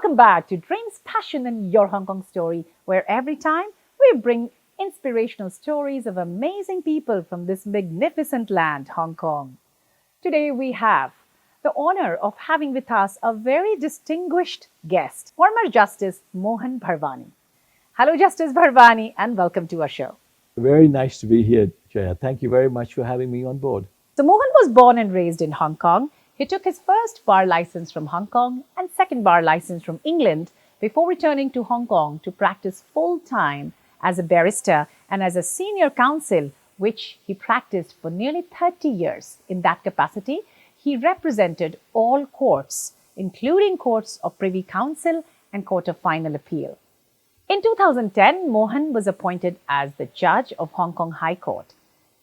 Welcome back to Dreams, Passion and Your Hong Kong Story, where every time we bring inspirational stories of amazing people from this magnificent land, Hong Kong. Today we have the honor of having with us a very distinguished guest, former Justice Mohan Bharwani. Hello, Justice Bharwani, and welcome to our show. Very nice to be here, Jaya. Thank you very much for having me on board. So Mohan was born and raised in Hong Kong. He took his first bar license from Hong Kong and second bar license from England before returning to Hong Kong to practice full-time as a barrister and as a senior counsel, which he practiced for nearly 30 years. In that capacity, he represented all courts, including courts of Privy Council and Court of Final Appeal. In 2010, Mohan was appointed as the judge of Hong Kong High Court.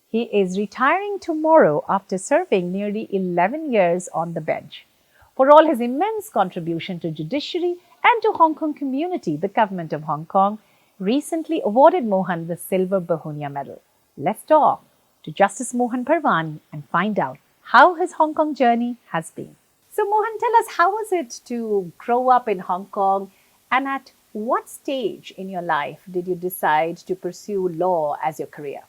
He is retiring tomorrow after serving nearly 11 years on the bench. For all his immense contribution to judiciary and to Hong Kong community, the government of Hong Kong recently awarded Mohan the Silver Behunia Medal. Let's talk to Justice Mohan Bharwani and find out how his Hong Kong journey has been. So Mohan, tell us, how was it to grow up in Hong Kong, and at what stage in your life did you decide to pursue law as your career?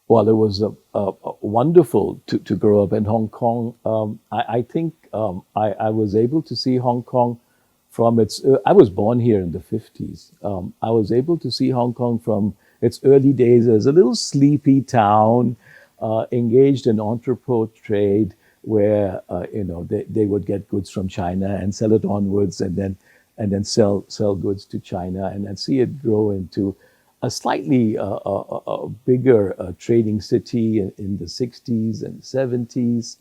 Well, it was wonderful to grow up in Hong Kong. I think I was able to see Hong Kong from its... I was born here in the 50s. I was able to see Hong Kong from its early days as a little sleepy town, engaged in entrepot trade, where they would get goods from China and sell it onwards, and then sell goods to China, and then see it grow into a slightly bigger trading city in the 60s and 70s.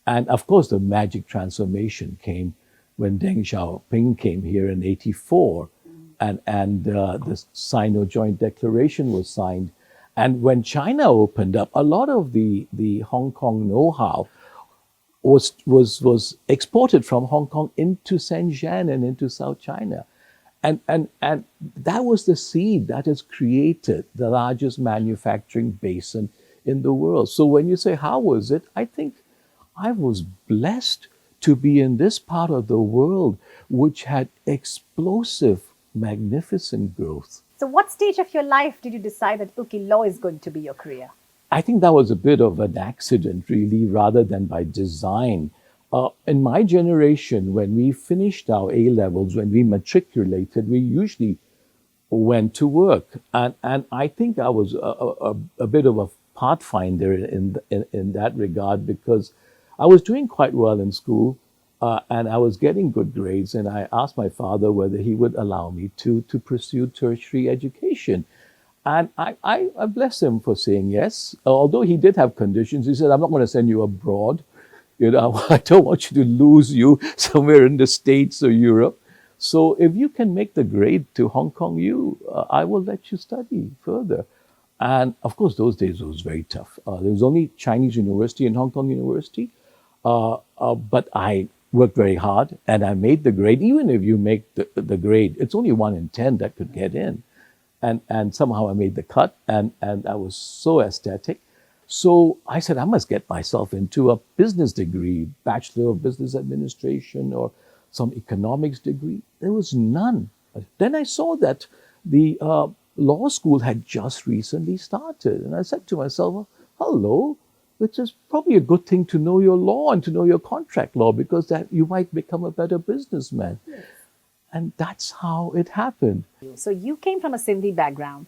And of course, the magic transformation came when Deng Xiaoping came here in '84, and the Sino Joint Declaration was signed. And when China opened up, a lot of the Hong Kong know-how was exported from Hong Kong into Shenzhen and into South China. And that was the seed that has created the largest manufacturing basin in the world. So when you say, how was it? I think I was blessed to be in this part of the world, which had explosive, magnificent growth. So what stage of your life did you decide that, okay, law is going to be your career? I think that was a bit of an accident, really, rather than by design. In my generation, when we finished our A-levels, when we matriculated, we usually went to work. And I think I was a bit of a pathfinder in that regard, because I was doing quite well in school, and I was getting good grades. And I asked my father whether he would allow me to pursue tertiary education. And I bless him for saying yes, although he did have conditions. He said, I'm not going to send you abroad. I don't want you to lose you somewhere in the States or Europe. So if you can make the grade to Hong Kong U, I will let you study further. And of course, those days it was very tough. There was only Chinese University and Hong Kong University. But I worked very hard and I made the grade. Even if you make the grade, it's only 1 in 10 that could get in. And somehow I made the cut, and I was so ecstatic. So I said, I must get myself into a business degree, Bachelor of Business Administration or some economics degree. There was none. Then I saw that the law school had just recently started. And I said to myself, well, hello, which is probably a good thing to know your law and to know your contract law, because that you might become a better businessman. Yes. And that's how it happened. So you came from a Sindhi background.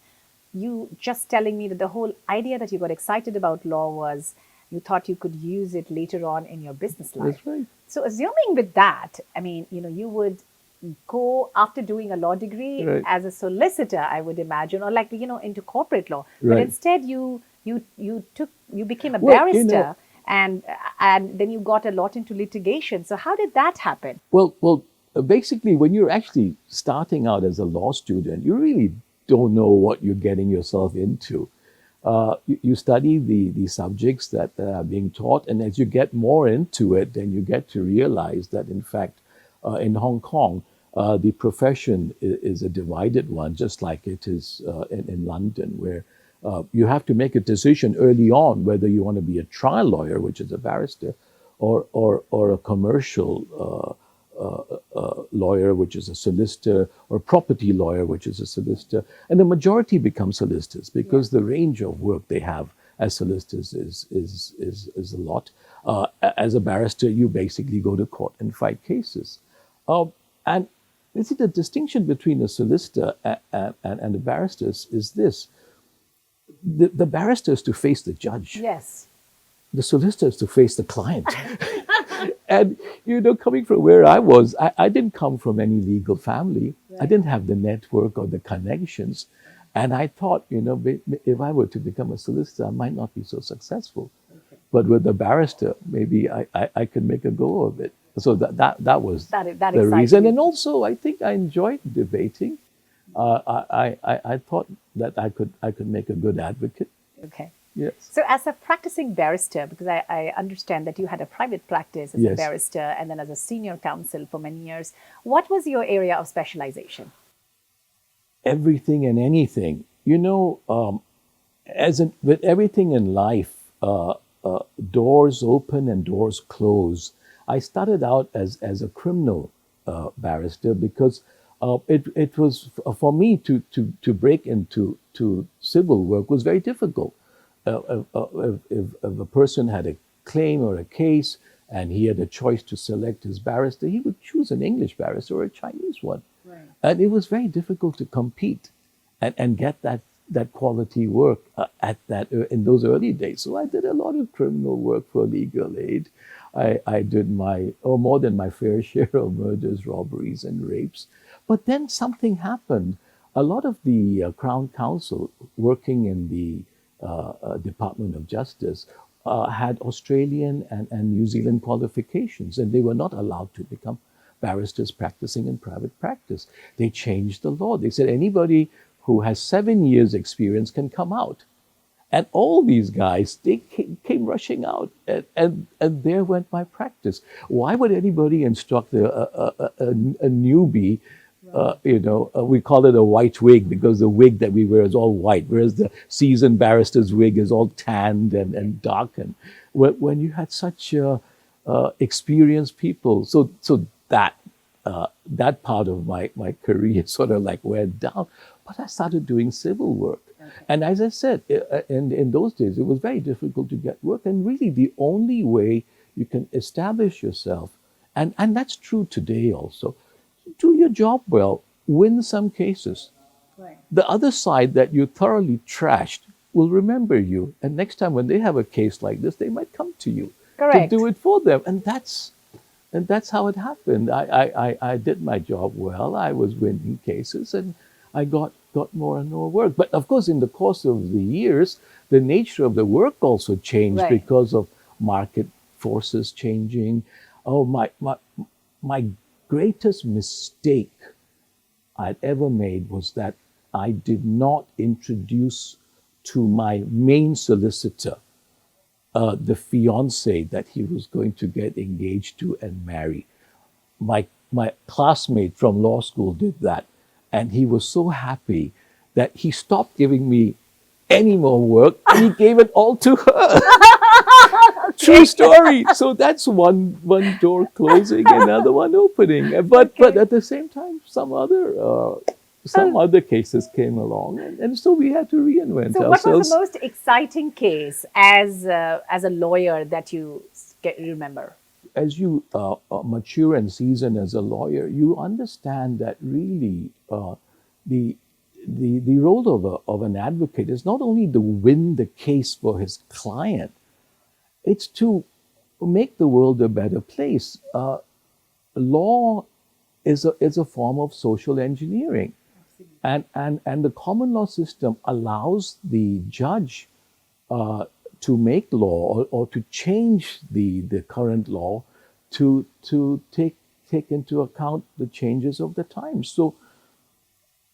You just telling me that the whole idea that you got excited about law was you thought you could use it later on in your business life. That's right. So assuming with that, I mean, you would go after doing a law degree right. as a solicitor, I would imagine, or like, into corporate law. Right. But instead you became a barrister, and then you got a lot into litigation. So how did that happen? Well, basically, when you're actually starting out as a law student, you really don't know what you're getting yourself into. You study the subjects that are being taught, and as you get more into it, then you get to realize that, in fact, in Hong Kong, the profession is a divided one, just like it is in London, where you have to make a decision early on whether you want to be a trial lawyer, which is a barrister, or a commercial lawyer, which is a solicitor, or property lawyer, which is a solicitor, and the majority become solicitors because the range of work they have as solicitors is a lot. As a barrister, you basically go to court and fight cases. And you see, the distinction between a solicitor and a barrister is this. The barrister is to face the judge. Yes. The solicitor is to face the client. And, coming from where I was, I didn't come from any legal family. Right. I didn't have the network or the connections. And I thought, if I were to become a solicitor, I might not be so successful. Okay. But with a barrister, maybe I could make a go of it. So that was the reason. And also, I think I enjoyed debating. I thought that I could make a good advocate. Okay. Yes. So as a practicing barrister, because I understand that you had a private practice as a barrister and then as a senior counsel for many years, what was your area of specialization? Everything and anything. With everything in life, doors open and doors close. I started out as a criminal barrister because it was for me to break into civil work was very difficult. If a person had a claim or a case and he had a choice to select his barrister, he would choose an English barrister or a Chinese one. Right. And it was very difficult to compete and get that quality work in those early days. So I did a lot of criminal work for legal aid. I did more than my fair share of murders, robberies, and rapes. But then something happened. A lot of the Crown Counsel working in the Department of Justice had Australian and New Zealand qualifications, and they were not allowed to become barristers practicing in private practice. They changed the law. They said anybody who has 7 years experience can come out. And all these guys, they came rushing out, and there went my practice. Why would anybody instruct a newbie? We call it a white wig because the wig that we wear is all white, whereas the seasoned barrister's wig is all tanned and darkened. When you had such experienced people, so that part of my career sort of like went down. But I started doing civil work. Okay. And as I said, in those days, it was very difficult to get work. And really the only way you can establish yourself, and that's true today also, do your job well, win some cases. Right. The other side that you thoroughly trashed will remember you. And next time when they have a case like this, they might come to you. Correct. To do it for them. And that's how it happened. I did my job well. I was winning cases and I got more and more work. But of course, in the course of the years, the nature of the work also changed. Right. Because of market forces changing. Oh, my greatest mistake I'd ever made was that I did not introduce to my main solicitor the fiance that he was going to get engaged to and marry. My classmate from law school did that, and he was so happy that he stopped giving me any more work and he gave it all to her. True story. So that's one door closing, another one opening. But at the same time, some other cases came along, and so we had to reinvent ourselves. So what was the most exciting case as a lawyer that you remember? As you mature and season as a lawyer, you understand that really the role of an advocate is not only to win the case for his client, it's to make the world a better place. Law is a form of social engineering. And the common law system allows the judge to make law or to change the current law to take into account the changes of the times. So,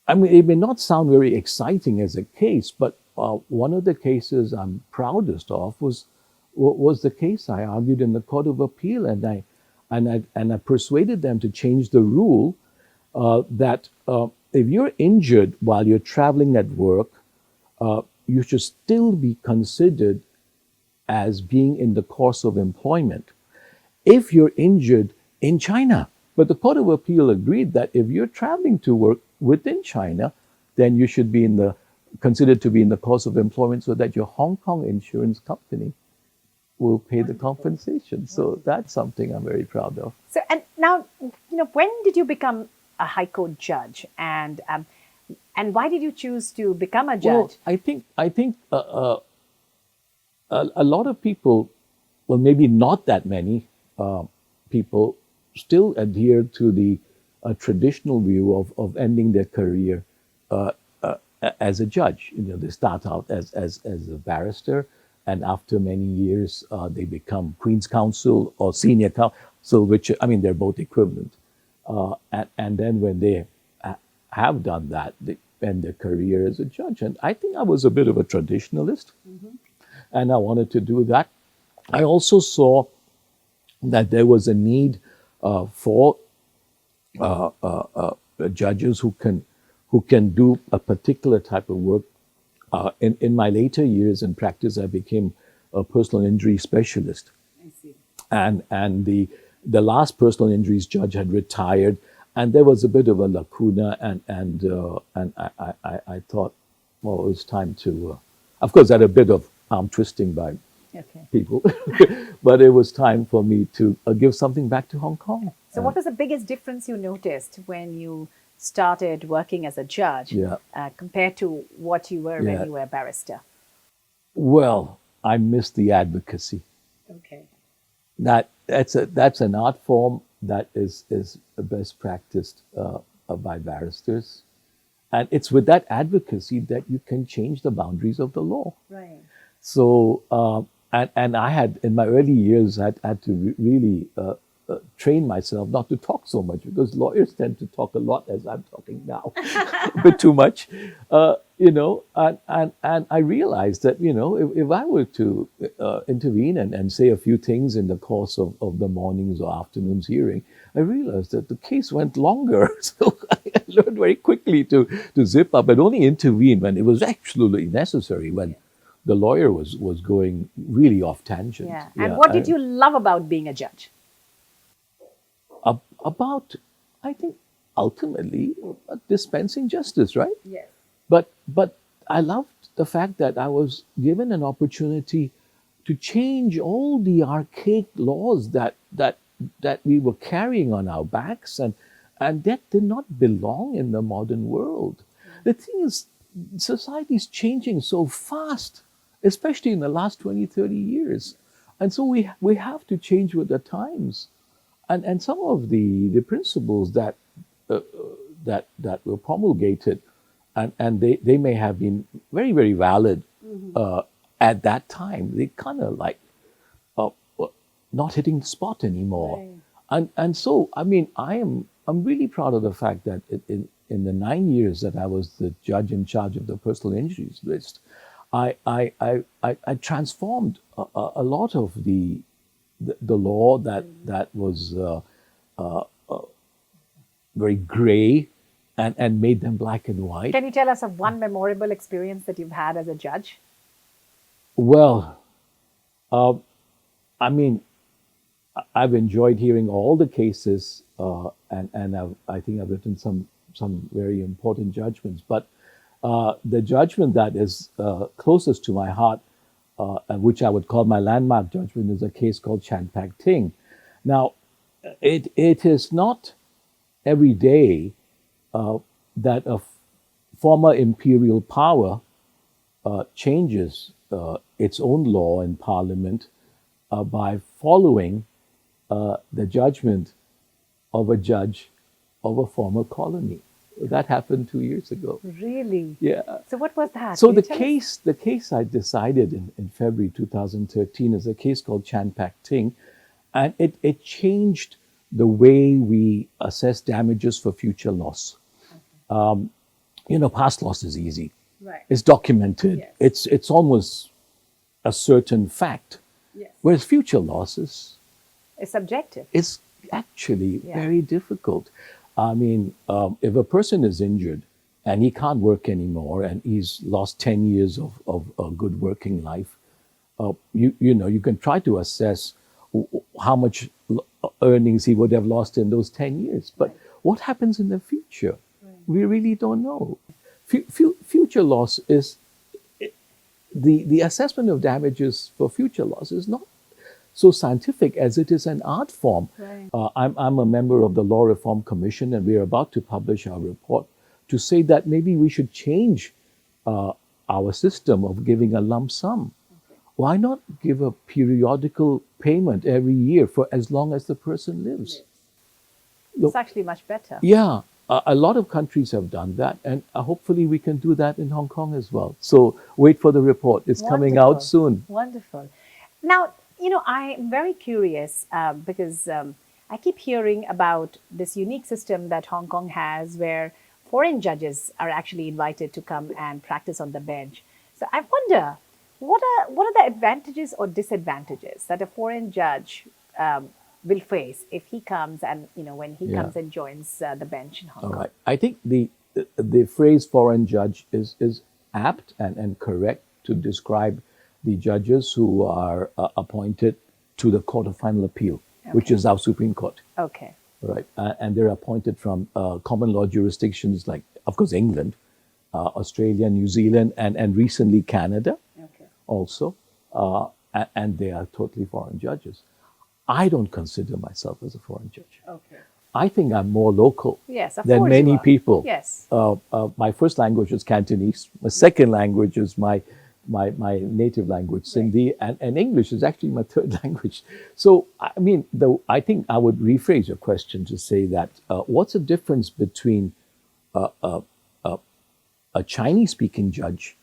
I mean, it may not sound very exciting as a case, but one of the cases I'm proudest of was the case I argued in the Court of Appeal, and I persuaded them to change the rule that if you're injured while you're traveling at work, you should still be considered as being in the course of employment. If you're injured in China, But the Court of Appeal agreed that if you're traveling to work within China, then you should be considered to be in the course of employment so that your Hong Kong insurance company will pay the compensation. So that's something I'm very proud of. So, and now, when did you become a High Court judge, and why did you choose to become a judge? Well, I think a lot of people, well, maybe not that many people, still adhere to the traditional view of ending their career as a judge. They start out as a barrister, and after many years, they become Queen's Counsel or Senior Counsel, which, I mean, they're both equivalent. And then when they have done that, they end their career as a judge. And I think I was a bit of a traditionalist, and I wanted to do that. I also saw that there was a need for judges who can do a particular type of work. In my later years in practice, I became a personal injury specialist. I see. And the last personal injuries judge had retired, and there was a bit of a lacuna, and I thought, well, it was time to. Of course, I had a bit of arm twisting by people, but it was time for me to give something back to Hong Kong. So, what was the biggest difference you noticed when you started working as a judge compared to what you were when you were a barrister? Well, I missed the advocacy. Okay. That's an art form that is best practiced by barristers, and it's with that advocacy that you can change the boundaries of the law. Right. So, and I had in my early years had to really train myself not to talk so much, because lawyers tend to talk a lot, as I'm talking now, a bit too much, and I realized that, if I were to intervene and say a few things in the course of the morning's or afternoon's hearing, I realized that the case went longer. So I learned very quickly to zip up and only intervene when it was absolutely necessary, when the lawyer was going really off tangent. Yeah. And what did you love about being a judge? About, I think, ultimately dispensing justice, right? Yes. But I loved the fact that I was given an opportunity to change all the archaic laws that we were carrying on our backs, and that did not belong in the modern world. The thing is, society is changing so fast, especially in the last 20, 30 years. And so we have to change with the times. And some of the principles that were promulgated, and they may have been very, very valid at that time, they kind of like not hitting the spot anymore. Right. And so, I mean, I'm really proud of the fact that in the 9 years that I was the judge in charge of the personal injuries list, I transformed a lot of the law that was very gray and made them black and white. Can you tell us of one memorable experience that you've had as a judge? Well, I mean, I've enjoyed hearing all the cases, and I think I've written some very important judgments. But the judgment that is closest to my heart, which I would call my landmark judgment, is a case called Chan-Pak-Ting. Now, it is not every day that a former imperial power changes its own law in Parliament by following the judgment of a judge of a former colony. That happened 2 years ago. Really? Yeah. So what was that? So the case I decided in February 2013 is a case called Chan-Pak-Ting, and it changed the way we assess damages for future loss. Past loss is easy. Right. It's documented. Yes. It's almost a certain fact. Yes. Whereas future losses, it's subjective. It's actually very difficult. I mean, if a person is injured and he can't work anymore and he's lost 10 years of a good working life, you can try to assess how much earnings he would have lost in those 10 years. But what happens in the future? We really don't know. Future loss is, the assessment of damages for future loss is not so scientific as it is an art form. I'm a member of the Law Reform Commission, and we're about to publish our report to say that maybe we should change our system of giving a lump sum. Why not give a periodical payment every year for as long as the person lives? It's actually much better. Yeah, a lot of countries have done that, and hopefully we can do that in Hong Kong as well. So wait for the report. It's coming out soon. Wonderful. Now, I'm very curious because I keep hearing about this unique system that Hong Kong has where foreign judges are actually invited to come and practice on the bench. So I wonder, what are the advantages or disadvantages that a foreign judge will face if he comes and, when he comes and joins the bench in Hong Kong? All right. I think the phrase foreign judge is apt and correct to describe the judges who are appointed to the Court of Final Appeal, which is our Supreme Court. Okay. Right. And they're appointed from common law jurisdictions like, of course, England, Australia, New Zealand, and recently Canada also. And they are totally foreign judges. I don't consider myself as a foreign judge. Okay. I think I'm more local than many people. Yes. My first language is Cantonese. My second language is my native language, Sindhi, and English is actually my third language. So, I mean, I think I would rephrase your question to say that what's the difference between a Chinese-speaking judge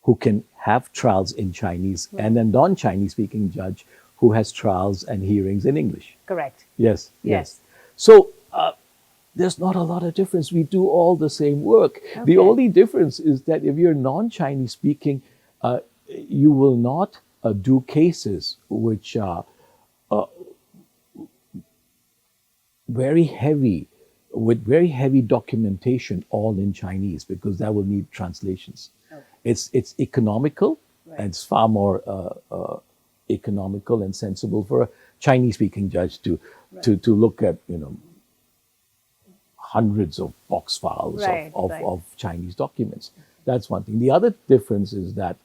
who can have trials in Chinese and a non-Chinese-speaking judge who has trials and hearings in English? Correct. Yes. So, there's not a lot of difference. We do all the same work. The only difference is that if you're non-Chinese speaking, you will not do cases which are very heavy, with very heavy documentation, all in Chinese, because that will need translations. It's economical, and it's far more economical and sensible for a Chinese-speaking judge to look at, hundreds of box files of Chinese documents. That's one thing. The other difference is that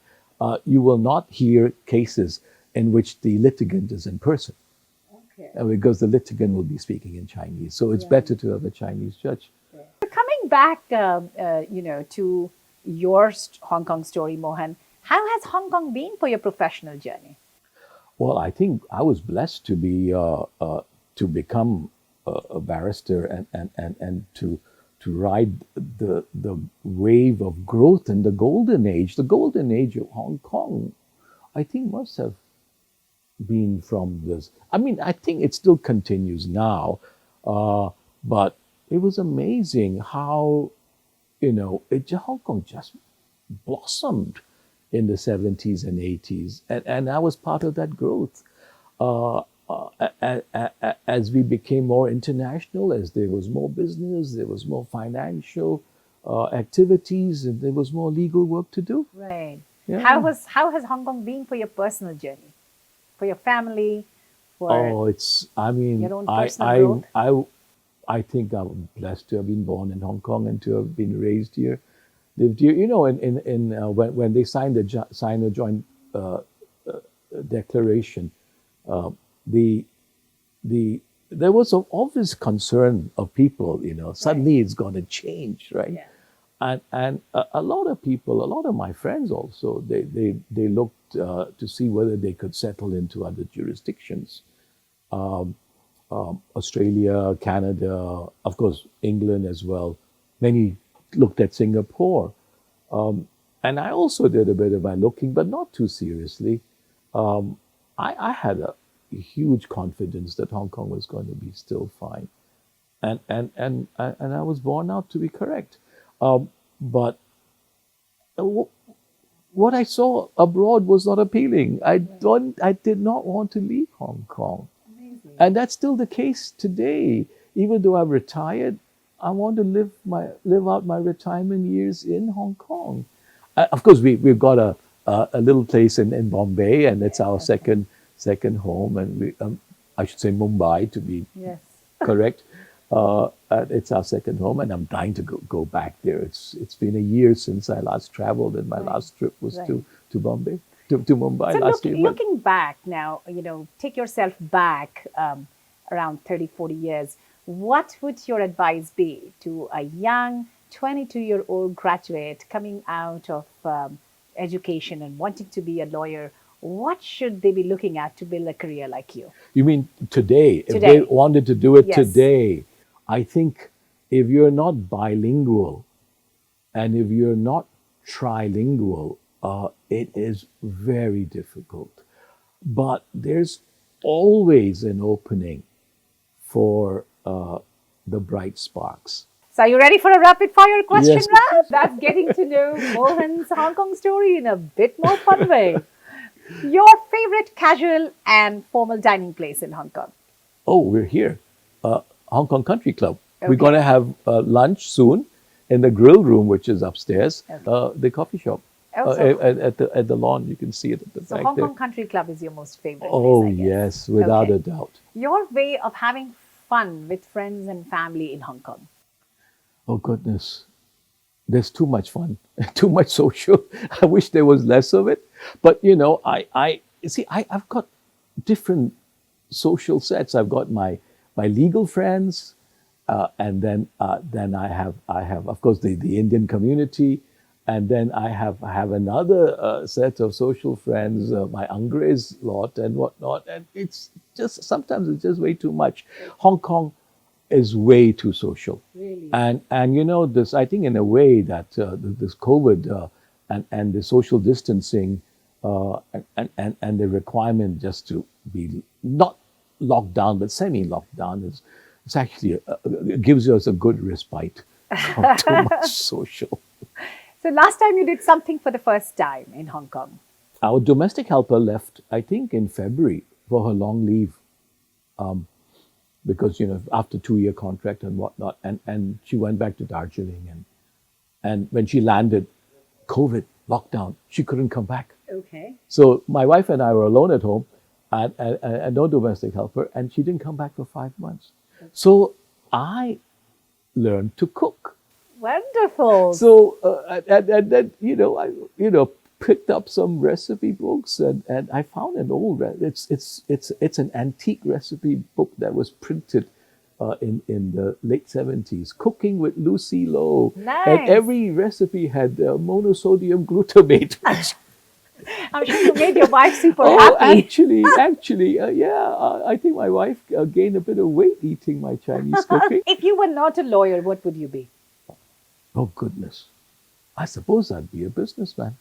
you will not hear cases in which the litigant is in person, because the litigant will be speaking in Chinese. So it's better to have a Chinese judge. Coming back, to your Hong Kong story, Mohan, how has Hong Kong been for your professional journey? Well, I think I was blessed to be to become a barrister and to ride the wave of growth in the golden age. The golden age of Hong Kong, I think, must have been from this. I mean, I think it still continues now, but it was amazing how, Hong Kong just blossomed in the 70s and 80s, and I was part of that growth. As we became more international, as there was more business, there was more financial activities, and there was more legal work to do. Right. Yeah. How has Hong Kong been for your personal journey, for your family, for your own personal growth? I think I'm blessed to have been born in Hong Kong and to have been raised here, lived here. When they signed a joint declaration. There was an obvious concern of people, suddenly it's going to change, right? Yeah. And a lot of people, a lot of my friends also, they looked to see whether they could settle into other jurisdictions. Australia, Canada, of course, England as well. Many looked at Singapore. And I also did a bit of my looking, but not too seriously. I had a huge confidence that Hong Kong was going to be still fine, and I was born out to be correct. But what I saw abroad was not appealing. I did not want to leave Hong Kong. Amazing. And that's still the case today. Even though I've retired, I want to live out my retirement years in Hong Kong. Of course, we've got a little place in Bombay, and it's our second home, and I should say Mumbai to be Yes. correct. And it's our second home, and I'm dying to go back there. It's been a year since I last traveled, and my last trip was to Bombay, to Mumbai So last year. looking back now, take yourself back around 30, 40 years. What would your advice be to a young 22-year-old graduate coming out of education and wanting to be a lawyer? What should they be looking at to build a career like you? You mean today? If Today. they wanted to do it Yes. today, I think if you're not bilingual and if you're not trilingual, it is very difficult. But there's always an opening for the bright sparks. So are you ready for a rapid fire question Yes. round? That's getting to know Mohan's Hong Kong story in a bit more fun way. Your favorite casual and formal dining place in Hong Kong? Oh, we're here, Hong Kong Country Club. Okay. We're going to have lunch soon in the grill room, which is upstairs, the coffee shop. At the lawn, you can see it at the So back Hong there. Kong Country Club is your most favorite Oh, place, I guess. yes, without Okay. a doubt. Your way of having fun with friends and family in Hong Kong? Oh, goodness. There's too much fun, too much social. I wish there was less of it. But, I've got different social sets. I've got my legal friends, and then I have of course the Indian community, and then I have another set of social friends, my 𝐼𝐴's lot and whatnot, and it's just sometimes it's just way too much. Hong Kong is way too social, Really? and this, I think in a way that this COVID and the social distancing and the requirement just to be not locked down but semi-locked down it's actually it gives us a good respite from too much social. So last time you did something for the first time in Hong Kong? Our domestic helper left, I think, in February for her long leave, because after 2-year contract and whatnot, and she went back to Darjeeling, and when she landed, COVID lockdown, she couldn't come back. Okay. So my wife and I were alone at home, and no domestic helper, and she didn't come back for 5 months. So I learned to cook. Wonderful. So I picked up some recipe books, and I found an old it's an antique recipe book that was printed in the late 70s, Cooking with Lucy Lowe. Nice. And every recipe had monosodium glutamate. I'm sure you made your wife super Oh, happy. actually, I think my wife gained a bit of weight eating my Chinese cooking. If you were not a lawyer, what would you be? Oh, goodness. I suppose I'd be a businessman.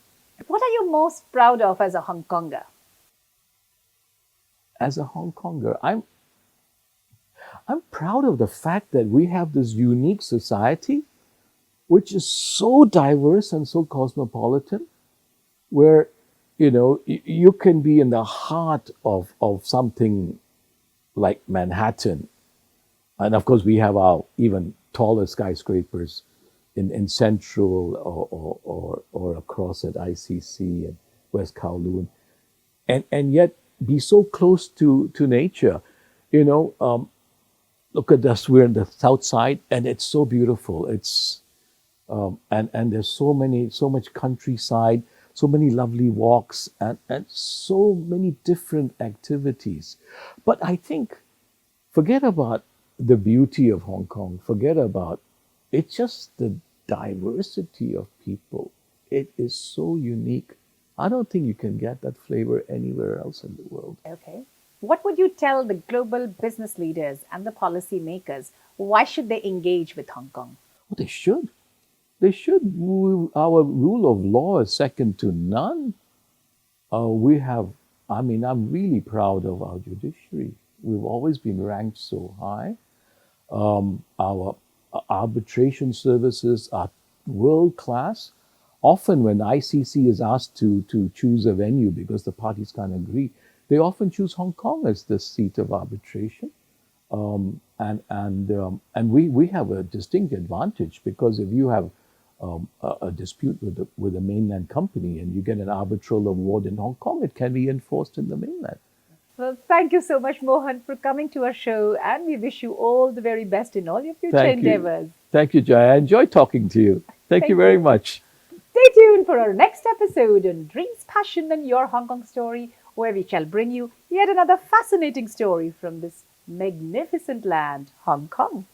What are you most proud of as a Hong Konger? As a Hong Konger, I'm proud of the fact that we have this unique society, which is so diverse and so cosmopolitan, where you can be in the heart of something like Manhattan, and of course we have our even taller skyscrapers in Central or across at ICC and West Kowloon, and yet be so close to nature. Look at us, we're in the south side, and it's so beautiful. It's and there's so much countryside, so many lovely walks, and so many different activities. But I think, forget about the beauty of Hong Kong, forget about, it's just the diversity of people. It is so unique. I don't think you can get that flavor anywhere else in the world. Okay. What would you tell the global business leaders and the policy makers? Why should they engage with Hong Kong? Well, they should. They should. Our rule of law is second to none. I'm really proud of our judiciary. We've always been ranked so high. Our arbitration services are world class. Often when ICC is asked to choose a venue because the parties can't agree, they often choose Hong Kong as the seat of arbitration. And we have a distinct advantage, because if you have a dispute with a mainland company and you get an arbitral award in Hong Kong, it can be enforced in the mainland. Well, thank you so much, Mohan, for coming to our show, and we wish you all the very best in all your future Thank you. endeavors. Thank you, Joy. I enjoyed talking to you. Thank you Thank very you. much. Stay tuned for our next episode on Dreams, Passion, and Your Hong Kong Story, where we shall bring you yet another fascinating story from this magnificent land, Hong Kong.